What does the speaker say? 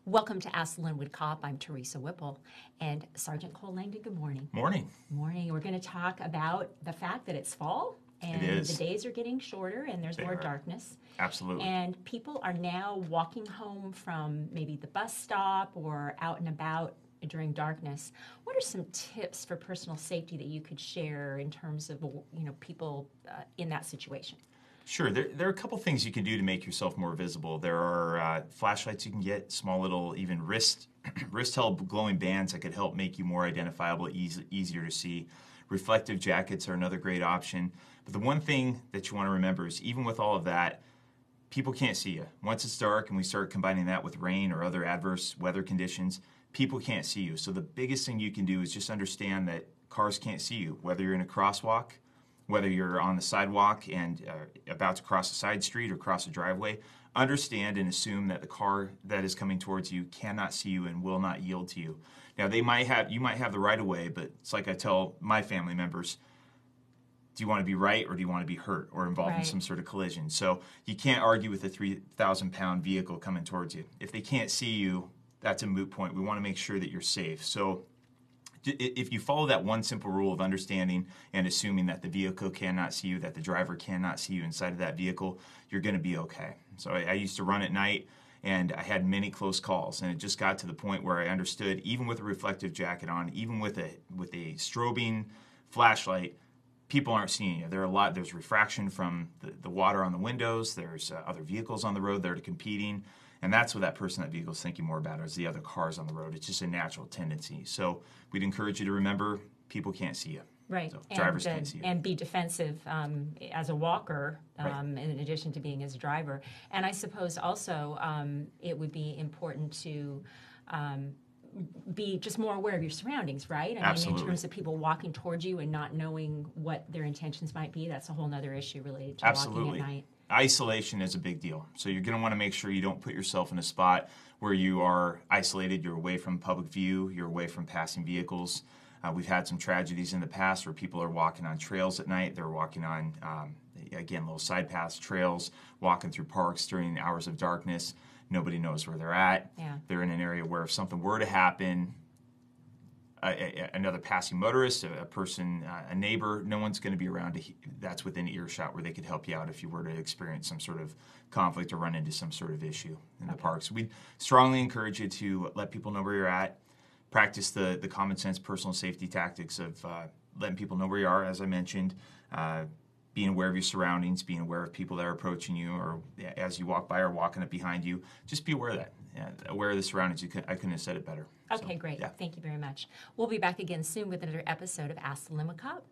Welcome to Ask the Lynnwood Cop. I'm Teresa Whipple. And Sergeant Cole Langdon, good morning. Morning. Morning. We're going to talk about the fact that it's fall and the days are getting shorter and there's more darkness. Absolutely. And people are now walking home from maybe the bus stop or out and about during darkness. What are some tips for personal safety that you could share in terms of people in that situation? Sure. There are a couple things you can do to make yourself more visible. There are flashlights you can get, small little even wrist-held glowing bands that could help make you more identifiable, easier to see. Reflective jackets are another great option. But the one thing that you want to remember is even with all of that, people can't see you. Once it's dark and we start combining that with rain or other adverse weather conditions, people can't see you. So the biggest thing you can do is just understand that cars can't see you, whether you're in a crosswalk, whether you're on the sidewalk and about to cross a side street or cross a driveway. Understand and assume that the car that is coming towards you cannot see you and will not yield to you. Now, you might have the right of way, but it's like I tell my family members, do you want to be right or do you want to be hurt or involved in some sort of collision? So you can't argue with a 3,000-pound vehicle coming towards you. If they can't see you, that's a moot point. We want to make sure that you're safe. So if you follow that one simple rule of understanding and assuming that the vehicle cannot see you, that the driver cannot see you inside of that vehicle, you're going to be okay. So I used to run at night, and I had many close calls, and it just got to the point where I understood, even with a reflective jacket on, even with a strobing flashlight, people aren't seeing you. There's refraction from the water on the windows. There's other vehicles on the road that are competing. And that's what that person, that vehicle is thinking more about is the other cars on the road. It's just a natural tendency. So we'd encourage you to remember people can't see you. Right. So drivers can't see you. And be defensive as a walker in addition to being as a driver. And I suppose also it would be important to be just more aware of your surroundings, right? Absolutely. Mean, in terms of people walking towards you and not knowing what their intentions might be, that's a whole other issue related to walking at night. Isolation is a big deal. So you're going to want to make sure you don't put yourself in a spot where you are isolated, you're away from public view, you're away from passing vehicles. We've had some tragedies in the past where people are walking on trails at night. They're walking on, again, little side paths, trails, walking through parks during hours of darkness. Nobody knows where they're at. Yeah. They're in an area where if something were to happen, another passing motorist, a person, a neighbor, no one's going to be around that's within earshot where they could help you out if you were to experience some sort of conflict or run into some sort of issue in the parks. We'd strongly encourage you to let people know where you're at, practice the common sense personal safety tactics of letting people know where you are, as I mentioned, being aware of your surroundings, being aware of people that are approaching you or as you walk by or walking up behind you. Just be aware of that. Aware of the surroundings. I couldn't have said it better. Okay, great. Yeah. Thank you very much. We'll be back again soon with another episode of Ask the Lynnwood Cop.